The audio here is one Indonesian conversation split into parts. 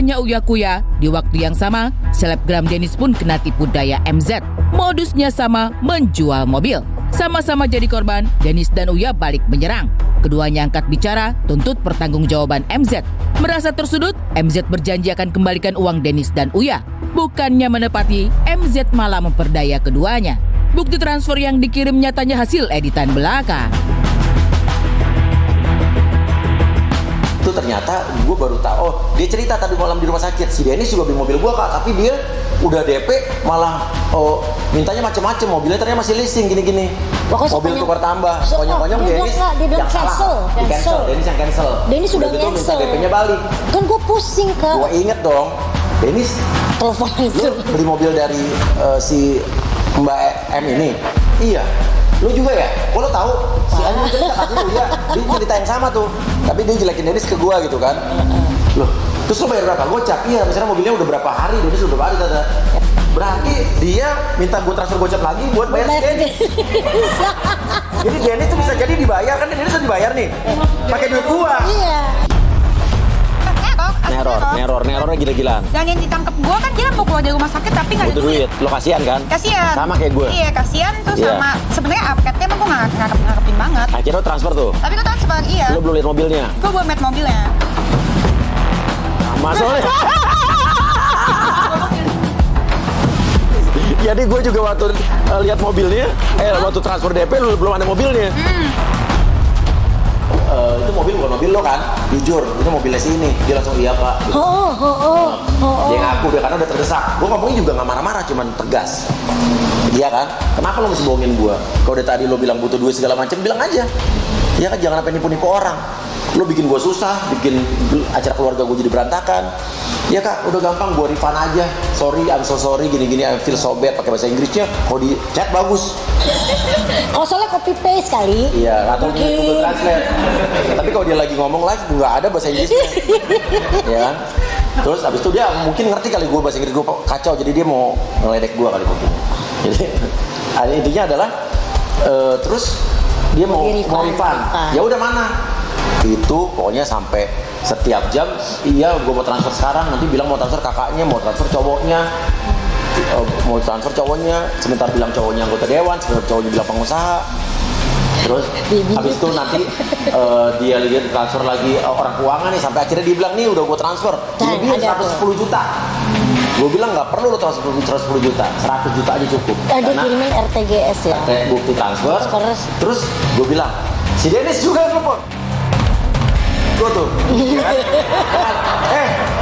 hanya Uya Kuya, di waktu yang sama, selebgram Dennis pun kena tipu daya MZ. Modusnya sama, menjual mobil. Sama-sama jadi korban, Dennis dan Uya balik menyerang. Keduanya angkat bicara, tuntut pertanggungjawaban MZ. Merasa tersudut, MZ berjanji akan kembalikan uang Dennis dan Uya. Bukannya menepati, MZ malah memperdaya keduanya. Bukti transfer yang dikirim nyatanya hasil editan belaka. Itu ternyata gue baru tahu, oh dia cerita tadi malam di rumah sakit, si Dennis juga beli mobil gue kak, tapi dia udah DP malah mintanya macem-macem, mobilnya ternyata masih leasing gini-gini, mobil tukar tambah, konyol-konyol Dennis yang salah, Dennis yang cancel, Dennis sudah gitu cancel, minta DP-nya balik, kan gue pusing kak. Gue inget dong, Dennis, lu beli mobil dari si Mbak M ini, iya. Lu juga ya? Kok lu tahu? Si Anu cerita katanya dia cerita yang sama tuh. Tapi dia jelekin Dennis ke gua gitu kan. Loh, terus lu bayar berapa? Gocap. Iya, misalnya mobilnya udah berapa hari, Dennis udah berapa hari tata. Berarti dia minta gua transfer gocap lagi buat bayar si Dennis. Jadi Dennis tuh bisa jadi dibayar kan, Dennis tuh dibayar nih. Pakai duit gua. Iya. Nerornya gila-gilaan. Dan yang ditangkap gue kan dia mau keluar dari rumah sakit tapi nggak ada duit. Lo kasihan kan? Kasihan. Sama kayak gue. Iya kasihan terus sama sebenarnya update-nya emang gue ngarepin banget. Akhirnya lo transfer tuh. Tapi gue transfer iya. Lo belum lihat mobilnya. Gue belum lihat mobilnya. Masalahnya. Jadi gue juga waktu lihat mobilnya, waktu transfer DP lu belum ada mobilnya. Itu mobil bukan mobil lo kan, jujur itu mobilnya sini. Dia langsung iya pak gitu. Dia ngaku dia karena udah terdesak. Gue ngomongnya juga nggak marah-marah, cuman tegas. Iya kan, kenapa lo mesti bohongin gue? Kalau udah tadi lo bilang butuh duit segala macam, bilang aja. Iya kan, jangan sampai nipu-nipu orang. Lo bikin gue susah, bikin acara keluarga gue jadi berantakan. Ya kak, udah gampang, gue refund aja. Sorry, I'm so sorry, gini-gini, I feel so bad. Pakai bahasa Inggrisnya, kalau di chat bagus. Oh soalnya copy paste kali. Iya, atau Google Translate. Tapi kalau dia lagi ngomong live, nggak ada bahasa Inggrisnya. Ya. Terus abis itu dia mungkin ngerti kali gue bahasa Inggris gue kacau, jadi dia mau ngeledek gue kali mungkin. Jadi intinya adalah terus dia mau refund. Ya udah mana? Itu pokoknya sampai setiap jam, iya gue mau transfer sekarang, nanti bilang mau transfer kakaknya, mau transfer cowoknya, sebentar bilang cowoknya anggota dewan, sebentar cowoknya bilang pengusaha. Terus habis itu nanti dia lihat transfer lagi orang keuangan nih, sampai akhirnya dia bilang nih udah gue transfer, dia 110 juta. Gue bilang nggak perlu lo transfer 10 juta, 100 juta aja cukup. Dia kirimin RTGS ya. Bukti transfer. Terus gue bilang si Dennis juga telepon. Gue tuh,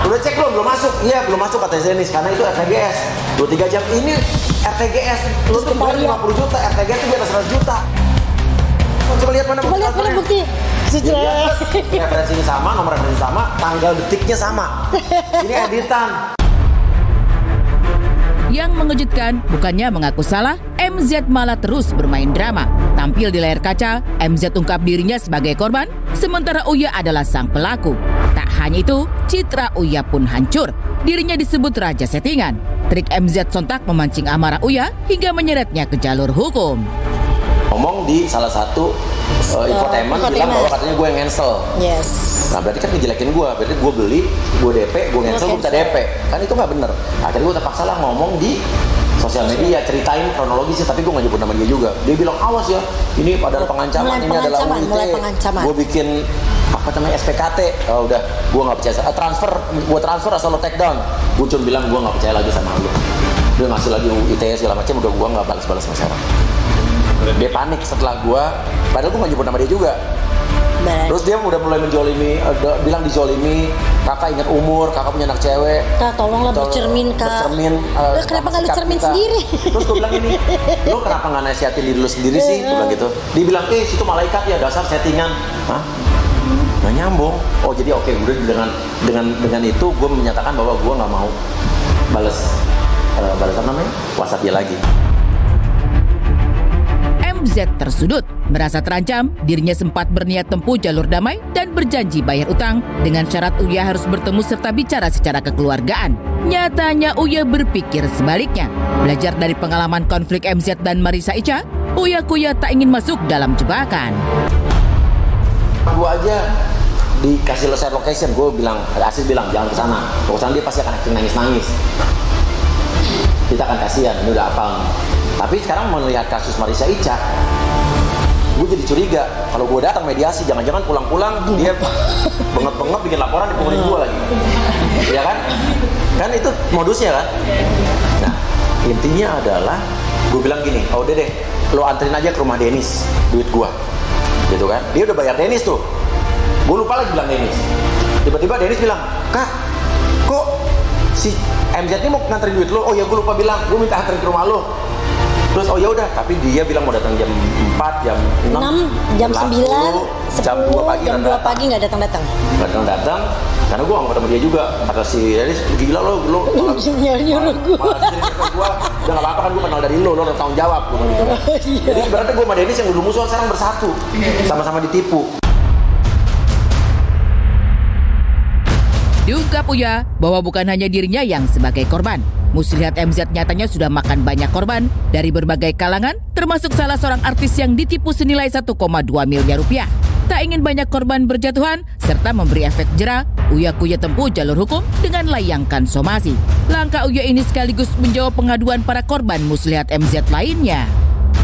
udah cek belum masuk? Iya belum masuk kata Dennis, karena itu RTGS 23 jam ini RTGS lu tuh bayar 50 juta, RTGS itu di atas 100 juta. Coba lihat mana bukti. Referensinya sama, nomor referensi sama, tanggal detiknya sama. Ini editan. Yang mengejutkan, bukannya mengaku salah, MZ malah terus bermain drama. Tampil di layar kaca, MZ ungkap dirinya sebagai korban, sementara Uya adalah sang pelaku. Tak hanya itu, citra Uya pun hancur. Dirinya disebut raja settingan. Trik MZ sontak memancing amarah Uya hingga menyeretnya ke jalur hukum. Ngomong di salah satu infotainment bilang bahwa katanya gue yang cancel. Yes. Nah berarti kan ngejelekin gue, berarti gue beli, gue DP, gue cancel, gue minta DP. Kan itu nggak bener. Akhirnya gue terpaksa lah ngomong di sosial media, ceritain kronologisnya, tapi gue nggak nyebut nama dia juga. Dia bilang awas ya, ini pada pengancaman, ini adalah UIT. Gue bikin apa namanya SPKT. Oh, udah, gue nggak percaya. Gue transfer asal lo take down. Gue cuma bilang gue nggak percaya lagi sama lo. Dia ngasih lagi ITE segala macam, udah gue nggak balas-balas masalah. Dia panik setelah gue, padahal gue nggak nyebut nama dia juga. Terus dia udah mulai menjolimi, bilang dijolimi, kakak ingat umur, kakak punya anak cewek. Kak tolonglah bercermin kak. Kenapa nggak lu cermin sendiri? Terus gue bilang ini, lu kenapa nggak nasihatin diri lu sendiri sih? Gue bilang gitu. Dia bilang, situ malaikat ya, dasar settingan. Hah? Nggak nyambung. Oh jadi oke, udah dengan itu gue menyatakan bahwa gue nggak mau balas apa namanya WhatsApp dia lagi. MZ tersudut, merasa terancam, dirinya sempat berniat tempuh jalur damai dan berjanji bayar utang dengan syarat Uya harus bertemu serta bicara secara kekeluargaan. Nyatanya Uya berpikir sebaliknya. Belajar dari pengalaman konflik MZ dan Marissa Icha, Uya Kuya tak ingin masuk dalam jebakan. Gua aja dikasih share location, gue bilang, Asis bilang jangan kesana. Kalau kesana dia pasti akan acting nangis-nangis. Kita akan kasihan, ini udah apal nih. Tapi sekarang melihat kasus Marissa Ica, gue jadi curiga. Kalau gue datang mediasi, jangan-jangan pulang-pulang dia bengep-bengep bikin laporan dipukulin gue lagi. Ya kan? Kan itu modusnya kan? Nah, intinya adalah gue bilang gini, oh udah deh, lo anterin aja ke rumah Dennis, duit gue. Gitu kan? Dia udah bayar Dennis tuh. Gue lupa lagi bilang Dennis. Tiba-tiba Dennis bilang, Kak, kok si MZ ini mau nganterin duit lo? Oh ya gue lupa bilang, gue minta anterin ke rumah lo. Terus oh ya udah, tapi dia bilang mau datang jam 4, jam 6, jam 9, 10, jam 2 pagi, jam 2 pagi nggak datang-datang. Nggak datang-datang, karena gue nggak ketemu dia juga. Kata si Dennis, gila lo Nyuruh gue. malah kirim ke gue, udah nggak apa-apa kan gue kenal dari lo udah tanggung jawab. Jadi ibaratnya gue sama Dennis yang dulu musuhan sekarang bersatu, sama-sama ditipu. Diungkap Uya bahwa bukan hanya dirinya yang sebagai korban. Muslihat MZ nyatanya sudah makan banyak korban dari berbagai kalangan, termasuk salah seorang artis yang ditipu senilai 1,2 miliar rupiah. Tak ingin banyak korban berjatuhan, serta memberi efek jera, Uya Kuya tempuh jalur hukum dengan layangkan somasi. Langkah Uya ini sekaligus menjawab pengaduan para korban muslihat MZ lainnya.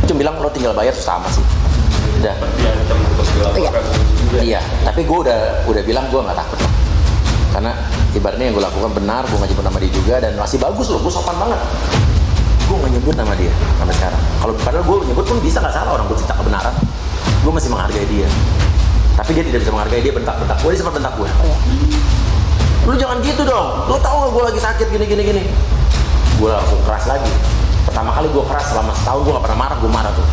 Cuma bilang lo tinggal bayar sama sih. Udah. Iya, tapi gue udah bilang gue nggak takut. Karena ibaratnya yang gue lakukan benar, gue nggak nyebut nama dia juga dan masih bagus loh, gue sopan banget. Gue nggak nyebut nama dia sampai sekarang. Kalau padahal gue nyebut pun bisa nggak salah, orang gue cerita kebenaran. Gue masih menghargai dia. Tapi dia tidak bisa menghargai, dia bentak-bentak gue, dia sempat bentak gue. Lu jangan gitu dong, lu tahu nggak gue lagi sakit gini. Gue langsung keras lagi. Pertama kali gue keras selama setahun, gue nggak pernah marah, gue marah tuh.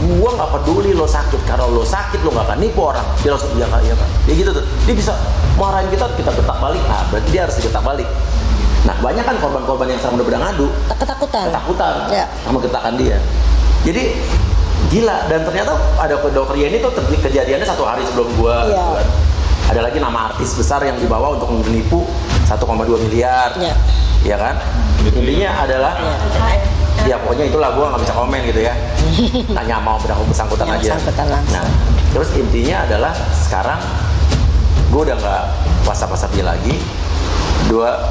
Gue nggak peduli lo sakit, karena lo sakit lo nggak akan nipu orang. Dia langsung iya kan, dia gitu tuh. Dia bisa marahin kita getak balik. Nah berarti dia harus digetak balik. Nah banyak kan korban-korban yang sekarang udah pada ngadu ketakutan ya, sama getakan dia. Jadi gila, dan ternyata ada dokter Yeni tuh kejadiannya 1 hari sebelum gue. Ya. Gitu kan. Ada lagi nama artis besar yang dibawa untuk menipu 1,2 miliar. Ya kan? Intinya adalah ya pokoknya itulah, gue nggak bisa komen gitu ya. Tanya mau bersangkutan aja. Nah, terus intinya adalah sekarang gue udah nggak whatsapp dia lagi.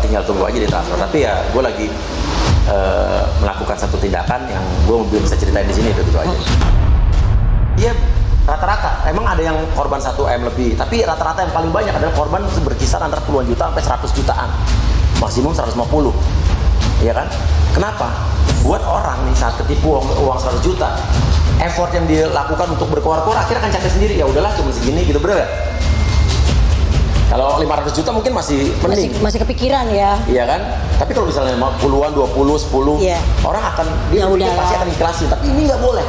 Tinggal tunggu aja di transfer. Tapi ya gue lagi melakukan satu tindakan yang gue belum bisa ceritain di sini, itu aja. Iya, rata-rata emang ada yang korban 1M lebih, tapi rata-rata yang paling banyak adalah korban berkisar antara puluhan juta sampai 100 jutaan, maksimum 150. Ya kan? Kenapa? Buat orang nih saat ketipu uang 100 juta, effort yang dia lakukan untuk berkeluar-keluar akhirnya akan capek sendiri. Ya udahlah, cuma segini gitu, bener gak? Kalau 500 juta mungkin masih mending. Masih kepikiran ya. Iya kan? Tapi kalau misalnya puluhan, 20, 10, orang akan dia pasti akan ikhlasin. Tapi ini nggak boleh.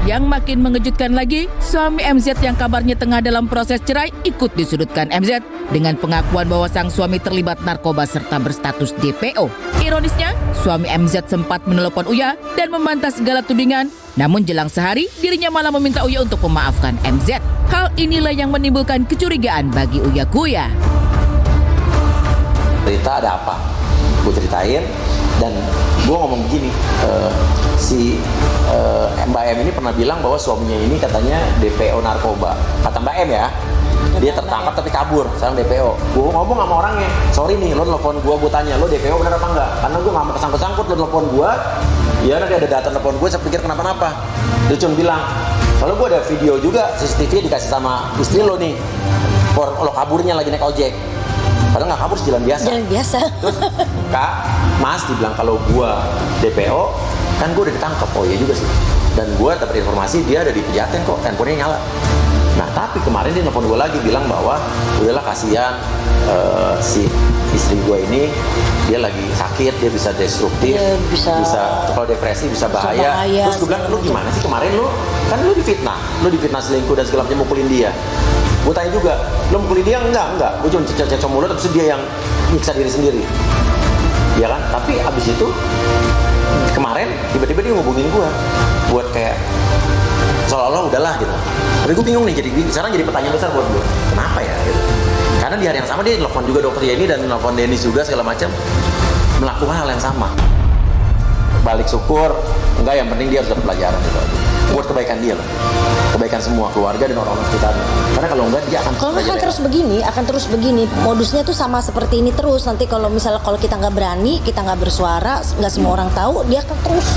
Yang makin mengejutkan lagi, suami MZ yang kabarnya tengah dalam proses cerai ikut disudutkan MZ dengan pengakuan bahwa sang suami terlibat narkoba serta berstatus DPO. Ironisnya, suami MZ sempat menelepon Uya dan membantah segala tudingan. Namun jelang sehari, dirinya malah meminta Uya untuk memaafkan MZ. Hal inilah yang menimbulkan kecurigaan bagi Uya Kuya. Cerita ada apa? Gue ceritain dan gue ngomong begini, Mbak M ini pernah bilang bahwa suaminya ini katanya DPO narkoba. Kata Mbak M ya, dia tertangkap tapi kabur, sekarang DPO. Gue ngomong sama orangnya, sorry nih, lo telepon gue tanya, lo DPO benar apa enggak? Karena gue gak mau kesangkut-sangkut, lo telepon gue, ya nanti ada data telepon gue, saya pikir kenapa-napa. Dia cuma bilang, kalau gue ada video juga, CCTV dikasih sama istri lo nih, lo kaburnya lagi naik ojek. Padahal nggak kabur, jalan biasa. Terus, Kak, Mas dibilang kalau gue DPO, kan gue udah ditangkap. Oh iya juga sih. Dan gue dapat informasi dia ada di Pejaten kok, handphonenya nyala. Nah tapi kemarin dia nelfon gue lagi bilang bahwa udahlah kasihan si istri gue ini, dia lagi sakit, dia bisa destruktif, bisa kalau depresi bisa bahaya. Terus gue bilang, lu gimana sih kemarin lu difitnah selingkuh dan segala macam, mukulin dia. Gue tanya juga, lo mukulin dia? Enggak. Gue cuma cecok mulut, tapi dia yang nyiksa diri sendiri. Ya kan? Tapi abis itu kemarin tiba-tiba dia ngubungin gue buat kayak seolah-olah udahlah gitu. Tapi gue bingung nih, sekarang jadi pertanyaan besar buat gue. Kenapa ya? Gitu. Karena di hari yang sama dia nelfon juga dokter Yeni dan nelfon Dennis juga segala macam, melakukan hal yang sama. Balik syukur, enggak, yang penting dia harus dapat pelajaran gitu aja. buat kebaikan dia loh, kebaikan semua keluarga dan orang-orang sekitarnya. Karena kalau enggak dia akan Kalau nggak akan terus begini, modusnya tuh sama seperti ini terus. Nanti kalau misalnya kita nggak berani, kita nggak bersuara, nggak semua orang tahu, dia akan terus.